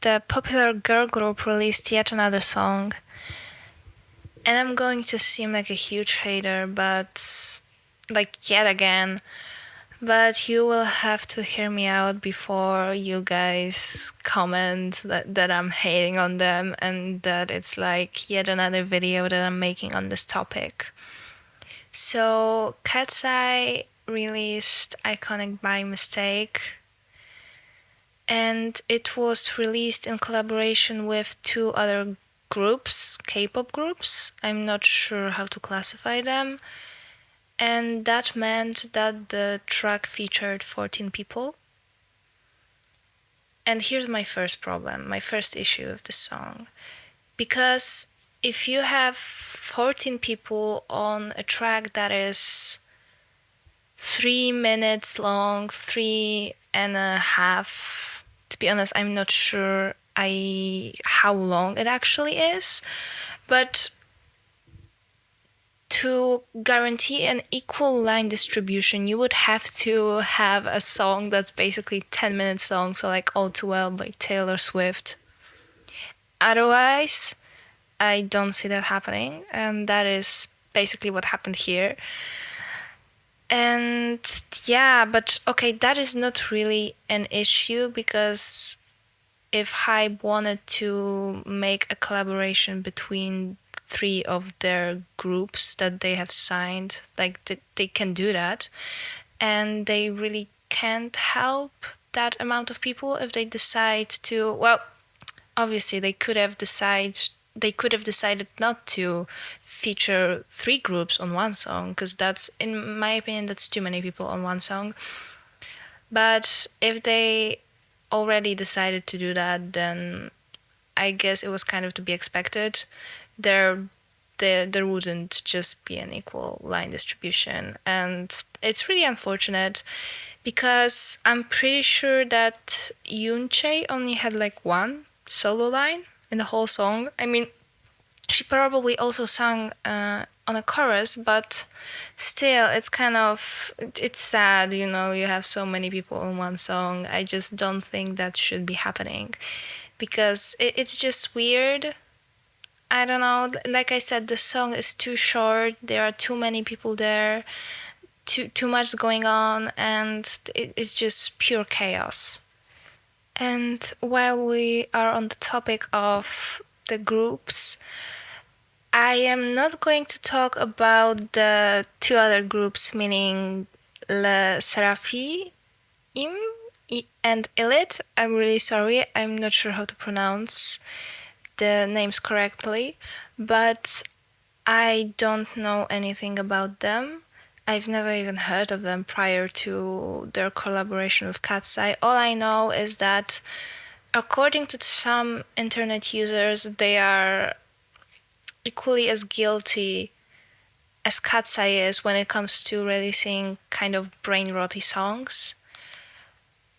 the popular girl group released yet another song. And I'm going to seem like a huge hater, but yet again. But you will have to hear me out before you guys comment that I'm hating on them and that it's like yet another video that I'm making on this topic. So, KATSEYE released Iconic by Mistake, and it was released in collaboration with two other groups, K-pop groups. I'm not sure how to classify them. And that meant that the track featured 14 people. And here's my first problem, my first issue of the song. Because if you have 14 people on a track that is 3 minutes long, 3.5, to be honest, I'm not sure how long it actually is, but to guarantee an equal line distribution, you would have to have a song that's basically 10 minutes long, so like All Too Well by Taylor Swift. Otherwise, I don't see that happening, and that is basically what happened here. And yeah, but okay, that is not really an issue, because if Hype wanted to make a collaboration between 3 of their groups that they have signed, like they can do that, and they really can't help that amount of people if they decide to. Well, obviously they could have decided not to feature 3 groups on one song, because that's, in my opinion, that's too many people on one song. But if they already decided to do that, then I guess it was kind of to be expected. There wouldn't just be an equal line distribution, and it's really unfortunate, because I'm pretty sure that Yoonchae only had like one solo line in the whole song. I mean, she probably also sang on a chorus, but still, it's sad, you have so many people on one song. I just don't think that should be happening, because it's just weird. I don't know, like I said, the song is too short, there are too many people there, too much going on, and it's just pure chaos. And while we are on the topic of the groups, I am not going to talk about the 2 other groups, meaning Le Seraphim and Elite. I'm really sorry, I'm not sure how to pronounce the names correctly, but I don't know anything about them. I've never even heard of them prior to their collaboration with KATSEYE. All I know is that, according to some internet users, they are equally as guilty as KATSEYE is when it comes to releasing kind of brain-rotty songs.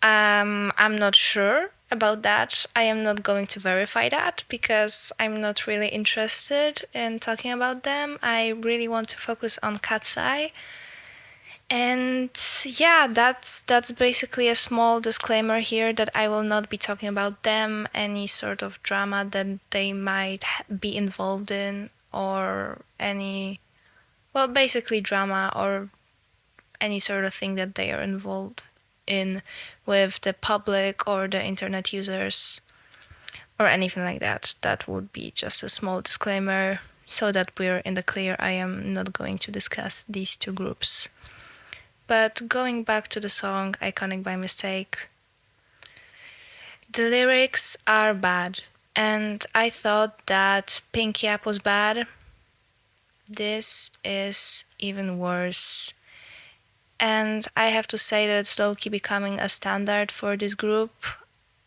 I'm not sure about that. I am not going to verify that, because I'm not really interested in talking about them. I really want to focus on KATSEYE. And yeah, that's basically a small disclaimer here, that I will not be talking about them, any sort of drama that they might be involved in, or basically drama or any sort of thing that they are involved in with the public or the internet users or anything like that. That would be just a small disclaimer, so that we're in the clear. I am not going to discuss these 2 groups. But going back to the song Iconic by Mistake, the lyrics are bad, and I thought that Pinky Up was bad. This is even worse. And I have to say that it's low-key becoming a standard for this group,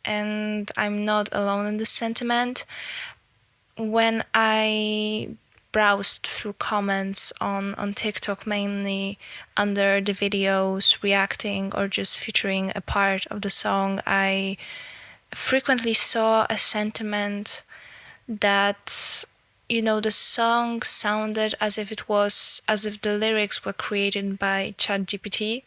and I'm not alone in this sentiment. When I browsed through comments on TikTok, mainly under the videos reacting or just featuring a part of the song, I frequently saw a sentiment that, the song sounded as if the lyrics were created by ChatGPT.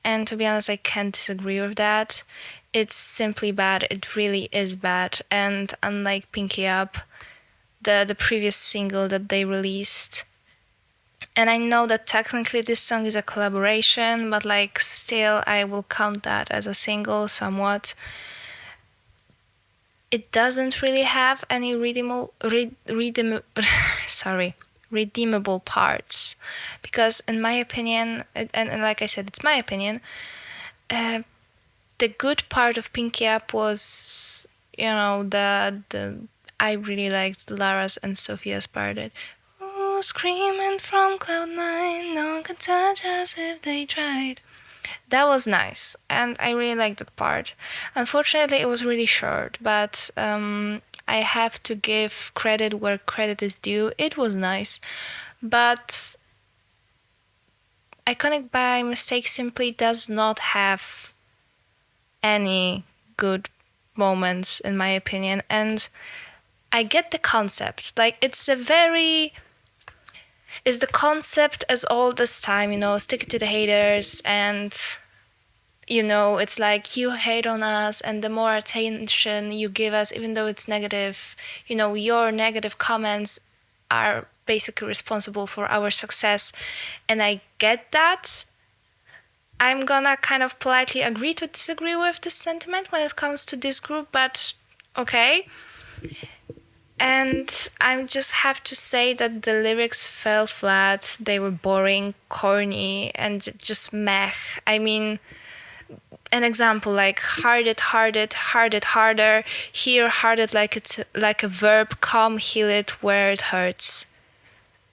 And to be honest, I can't disagree with that. It's simply bad. It really is bad. And unlike Pinky Up, the previous single that they released, and I know that technically this song is a collaboration, but like still I will count that as a single somewhat. It doesn't really have any redeemable parts, because in my opinion, and like I said, it's my opinion, the good part of Pinky Up was, the I really liked Lara's and Sophia's part. Oh, screaming from cloud nine, no one could touch us if they tried. That was nice, and I really liked that part. Unfortunately, it was really short, but I have to give credit where credit is due. It was nice, but Iconic by Mistake simply does not have any good moments, in my opinion, and I get the concept. Like, it's the concept as old as time, stick it to the haters, and it's like you hate on us, and the more attention you give us, even though it's negative, your negative comments are basically responsible for our success. And I get that. I'm gonna kind of politely agree to disagree with this sentiment when it comes to this group, but okay. And I just have to say that the lyrics fell flat. They were boring, corny, and just meh. I mean, an example like hard it, harder. Here, hard it like it's like a verb. Come, heal it where it hurts.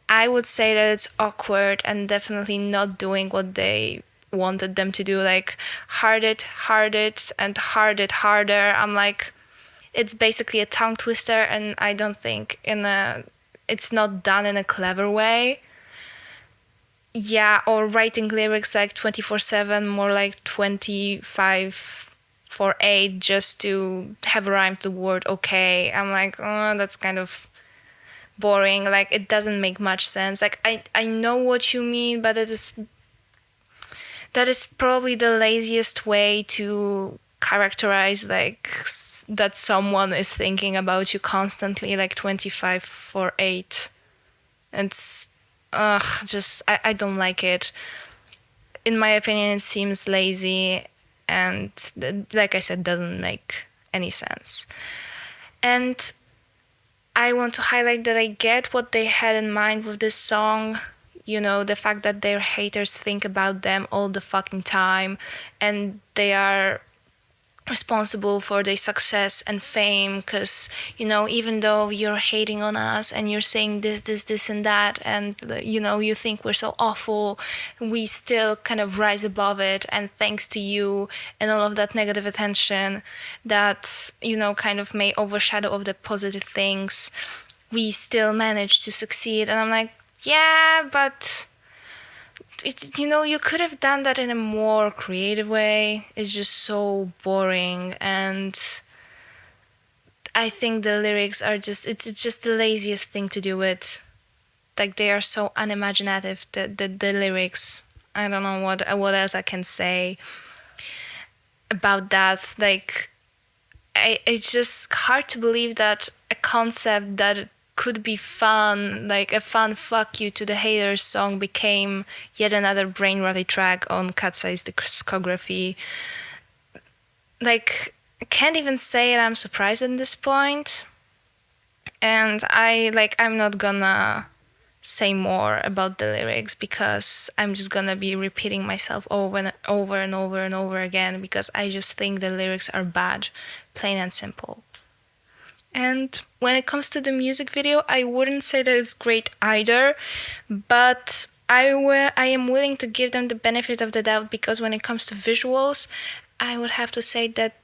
I would say that it's awkward and definitely not doing what they wanted them to do. Like hard it, and hard it harder. I'm like, it's basically a tongue twister, and I don't think it's not done in a clever way. Yeah, or writing lyrics like 24/7, more like 25/8, just to have rhymed the word okay. I'm like, oh, that's kind of boring. Like, it doesn't make much sense. Like, I know what you mean, but that is probably the laziest way to characterize like that someone is thinking about you constantly, like 25/8. It's just I don't like it. In my opinion, it seems lazy, and like I said, doesn't make any sense. And I want to highlight that I get what they had in mind with this song. The fact that their haters think about them all the fucking time, and they are responsible for their success and fame, because even though you're hating on us and you're saying this and that, and you think we're so awful, we still kind of rise above it, and thanks to you and all of that negative attention that kind of may overshadow of the positive things, we still manage to succeed. And I'm like, yeah, but you could have done that in a more creative way. It's just so boring, and I think the lyrics are it's just the laziest thing to do it. Like, they are so unimaginative, the lyrics. I don't know what else I can say about that. Like, it's just hard to believe that a concept that could be fun, like a fun fuck you to the haters song, became yet another brain-rotty track on KATSEYE's discography. Like, I can't even say that I'm surprised at this point. And I'm not gonna say more about the lyrics, because I'm just gonna be repeating myself over and over again, because I just think the lyrics are bad, plain and simple. And when it comes to the music video, I wouldn't say that it's great either, but I am willing to give them the benefit of the doubt, because when it comes to visuals, I would have to say that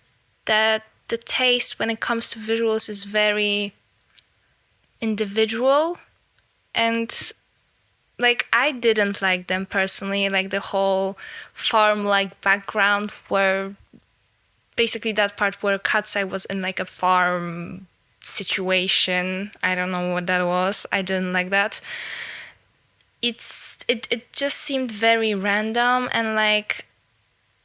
the taste when it comes to visuals is very individual. And like, I didn't like them personally, like the whole farm-like background, where basically that part where KATSEYE was in like a farm situation. I don't know what that was. I didn't like that. It just seemed very random, and like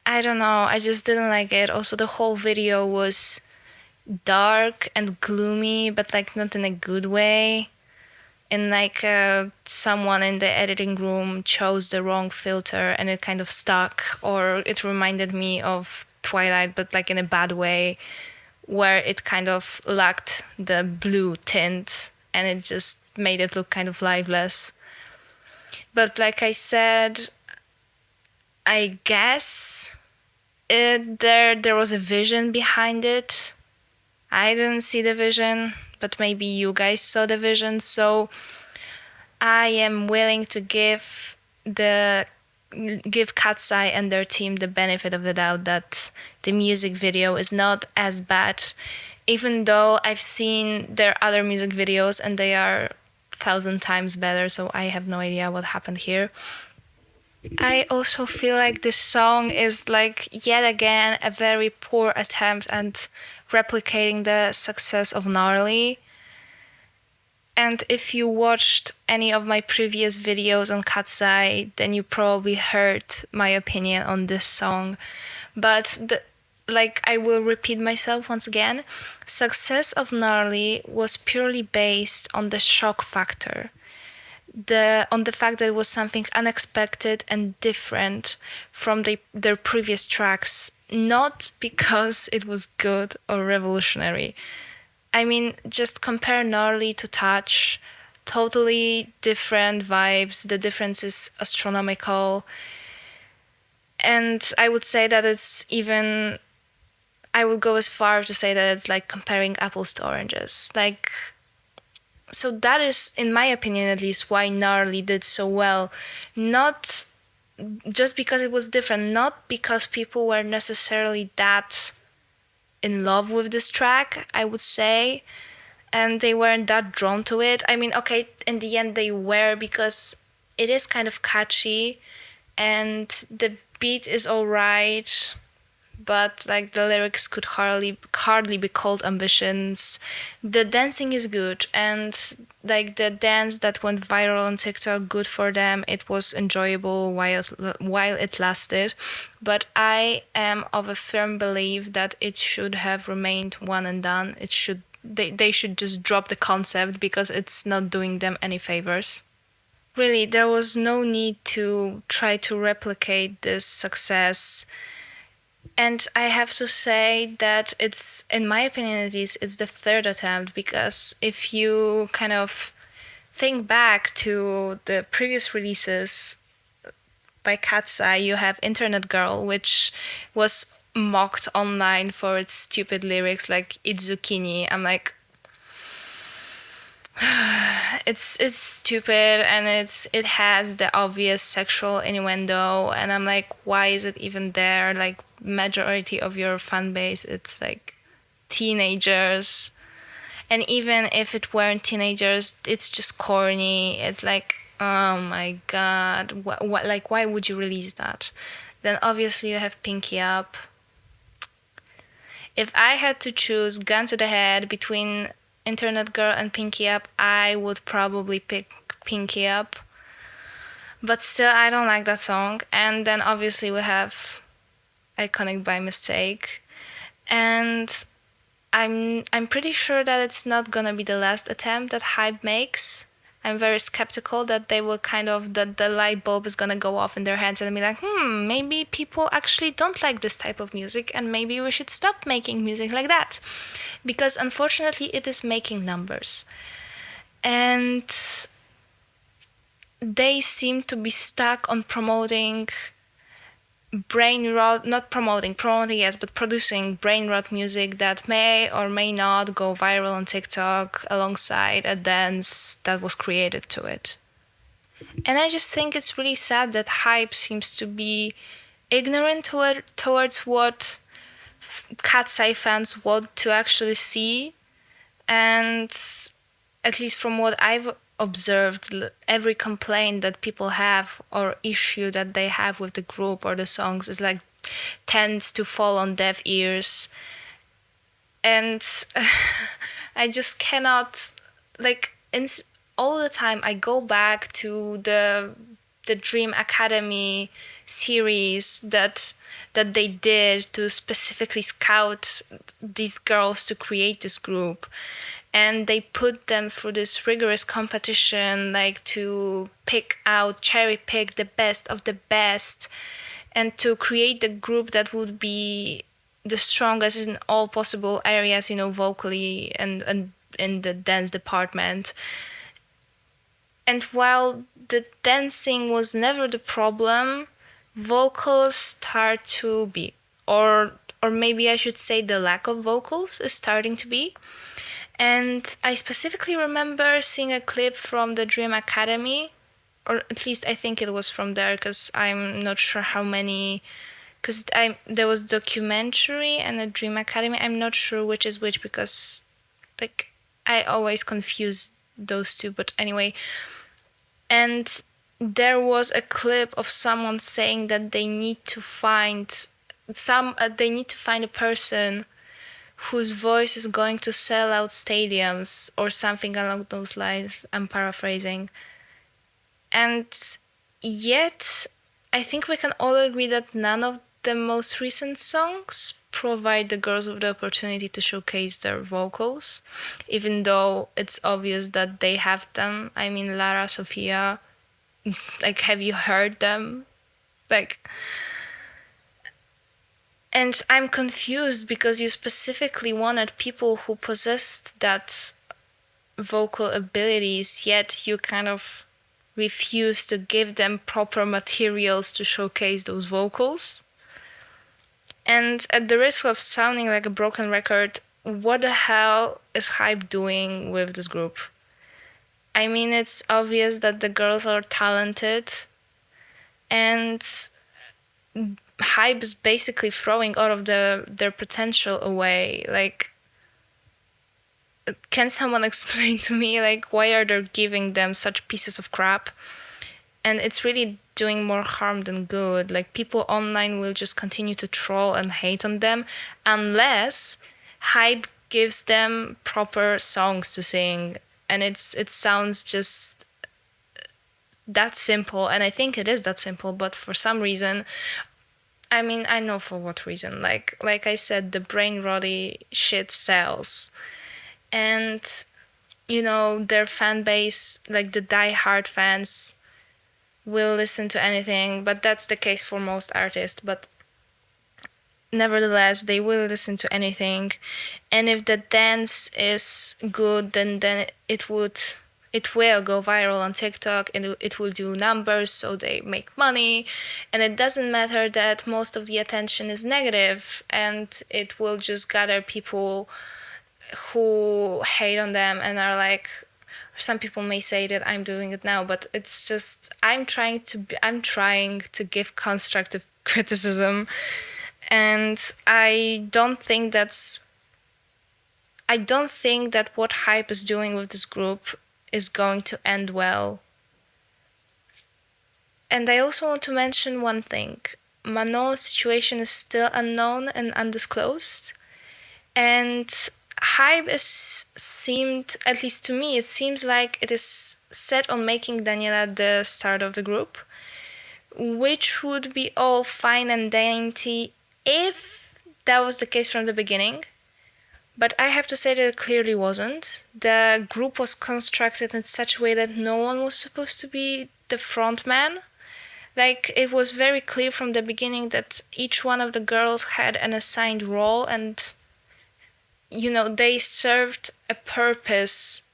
I don't know. I just didn't like it. Also, the whole video was dark and gloomy, but like not in a good way. And like someone in the editing room chose the wrong filter and it kind of stuck, or it reminded me of Twilight, but like in a bad way, where it kind of lacked the blue tint and it just made it look kind of lifeless. But like I said, I guess there was a vision behind it. I didn't see the vision, but maybe you guys saw the vision. So I am willing to give KATSEYE and their team the benefit of the doubt that the music video is not as bad, even though I've seen their other music videos and they are 1,000 times better. So I have no idea what happened here. I also feel like this song is like yet again a very poor attempt at replicating the success of Gnarly. And if you watched any of my previous videos on KATSEYE, then you probably heard my opinion on this song. But I will repeat myself once again, success of Gnarly was purely based on the shock factor. On the fact that it was something unexpected and different from their previous tracks, not because it was good or revolutionary. I mean, just compare Gnarly to Touch. Totally different vibes. The difference is astronomical. And I would say that I would go as far to say that it's like comparing apples to oranges. So that is, in my opinion at least, why Gnarly did so well. Not just because it was different, not because people were necessarily that in love with this track, I would say, and they weren't that drawn to it. I mean, okay, in the end they were, because it is kind of catchy and the beat is all right, but like the lyrics could hardly be called ambitions. The dancing is good, and like the dance that went viral on TikTok, good for them. It was enjoyable while it lasted, but I am of a firm belief that it should have remained one and done. They should just drop the concept because it's not doing them any favors. Really, there was no need to try to replicate this success. And I have to say that it's, in my opinion at least, it's the third attempt, because if you kind of think back to the previous releases by KATSEYE, you have Internet Girl, which was mocked online for its stupid lyrics like "It's zucchini." I'm like, it's stupid, and it has the obvious sexual innuendo, and I'm like, why is it even there? Like, majority of your fan base, it's like teenagers, and even if it weren't teenagers, it's just corny. It's like, oh my god, what like, why would you release that? Then obviously you have Pinky Up. If I had to choose, gun to the head, between Internet Girl and Pinky Up, I would probably pick Pinky Up. But still, I don't like that song. And then obviously we have Iconic by Mistake. And I'm pretty sure that it's not gonna be the last attempt that Hype makes. I'm very skeptical that they will that the light bulb is gonna go off in their heads and be like, maybe people actually don't like this type of music and maybe we should stop making music like that. Because unfortunately it is making numbers. And they seem to be stuck on promoting brain rot, not promoting yes, but producing brain rot music that may or may not go viral on TikTok alongside a dance that was created to it. And I just think it's really sad that Hype seems to be ignorant towards what KATSEYE fans want to actually see. And at least from what I've observed, every complaint that people have or issue that they have with the group or the songs is like tends to fall on deaf ears. And I just cannot, like, all the time I go back to the the Dream Academy series that they did to specifically scout these girls to create this group. And they put them through this rigorous competition, like to cherry pick the best of the best, and to create the group that would be the strongest in all possible areas, vocally and in the dance department. And while the dancing was never the problem, vocals start to be, or maybe I should say the lack of vocals is starting to be. And I specifically remember seeing a clip from the Dream Academy, or at least I think it was from there, because I'm not sure how many, because there was documentary and a Dream Academy. I'm not sure which is which, because like I always confuse those two, but anyway. And there was a clip of someone saying that they need to find a person whose voice is going to sell out stadiums or something along those lines. I'm paraphrasing. And yet, I think we can all agree that none of the most recent songs provide the girls with the opportunity to showcase their vocals, even though it's obvious that they have them. I mean, Lara, Sophia, like, have you heard them? Like, and I'm confused because you specifically wanted people who possessed that vocal abilities, yet you kind of refuse to give them proper materials to showcase those vocals. And at the risk of sounding like a broken record, what the hell is Hype doing with this group? I mean, it's obvious that the girls are talented, and Hype is basically throwing all of their potential away. Like, can someone explain to me, like, why are they giving them such pieces of crap? And it's really doing more harm than good. Like, people online will just continue to troll and hate on them unless Hype gives them proper songs to sing. And it sounds just that simple, and I think it is that simple, but for some reason, I mean, I know for what reason. Like I said, the brain rotty shit sells. And, their fan base, like the die-hard fans, will listen to anything, but that's the case for most artists. But nevertheless, they will listen to anything. And if the dance is good, then it will go viral on TikTok, and it will do numbers, so they make money. And it doesn't matter that most of the attention is negative, and it will just gather people who hate on them and are like, some people may say that I'm doing it now, but it's just, I'm trying to give constructive criticism. And I don't think that what Hype is doing with this group is going to end well. And I also want to mention one thing. Manon's situation is still unknown and undisclosed. And Hype seemed, at least to me, it seems like it is set on making Daniela the start of the group, which would be all fine and dainty if that was the case from the beginning. But I have to say that it clearly wasn't. The group was constructed in such a way that no one was supposed to be the front man. Like, it was very clear from the beginning that each one of the girls had an assigned role, and, they served a purpose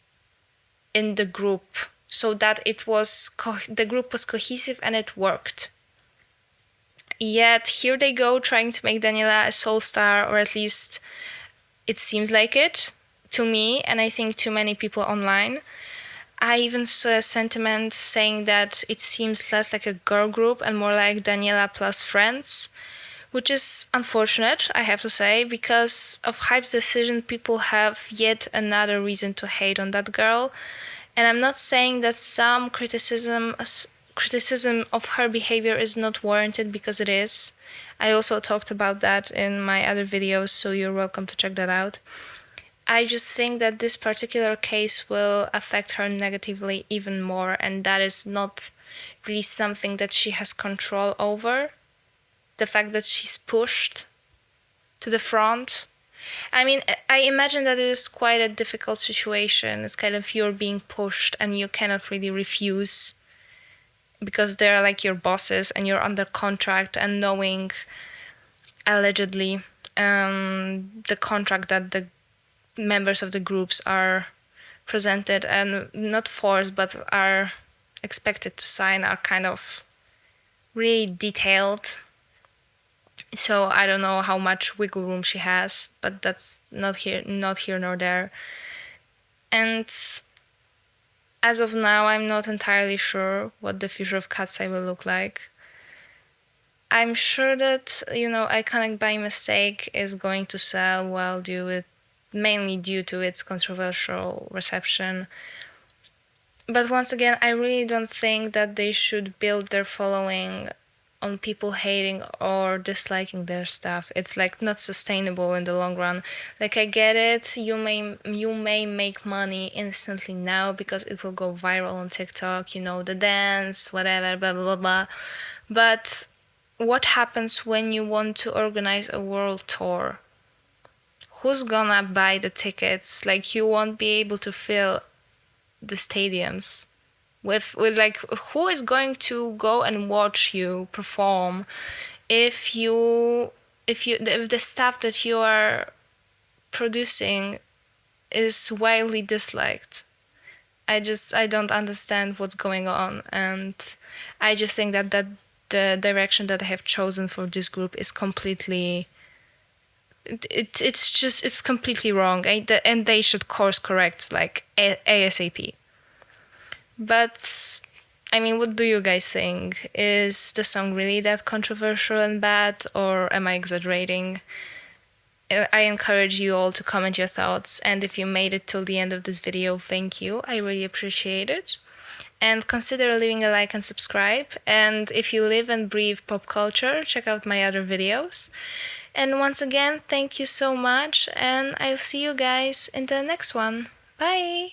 in the group so that the group was cohesive and it worked. Yet here they go trying to make Daniela a soul star, or at least it seems like it to me, and I think to many people online. I even saw a sentiment saying that it seems less like a girl group and more like Daniela plus friends, which is unfortunate, I have to say, because of Hype's decision, people have yet another reason to hate on that girl. And I'm not saying that some criticism of her behavior is not warranted, because it is. I also talked about that in my other videos, so you're welcome to check that out. I just think that this particular case will affect her negatively even more, and that is not really something that she has control over. The fact that she's pushed to the front. I mean, I imagine that it is quite a difficult situation. It's kind of you're being pushed and you cannot really refuse because they're like your bosses and you're under contract, and knowing allegedly the contract that the members of the groups are presented and not forced but are expected to sign are kind of really detailed. So I don't know how much wiggle room she has, but that's not here nor there. And as of now, I'm not entirely sure what the future of KATSEYE will look like. I'm sure that, Iconic by Mistake is going to sell well mainly due to its controversial reception. But once again, I really don't think that they should build their following on people hating or disliking their stuff. It's like not sustainable in the long run. Like, I get it, you may make money instantly now because it will go viral on TikTok, the dance, whatever, blah blah blah blah. But what happens when you want to organize a world tour? Who's gonna buy the tickets? Like, you won't be able to fill the stadiums with like, who is going to go and watch you perform if the stuff that you are producing is widely disliked? I don't understand what's going on, and I just think that the direction that I have chosen for this group is completely it's completely wrong, and they should course correct like ASAP. But I mean, what do you guys think? Is the song really that controversial and bad, or am I exaggerating? I encourage you all to comment your thoughts, and if you made it till the end of this video, thank you. I really appreciate it. And consider leaving a like and subscribe. And if you live and breathe pop culture, check out my other videos. And once again, thank you so much, and I'll see you guys in the next one. Bye!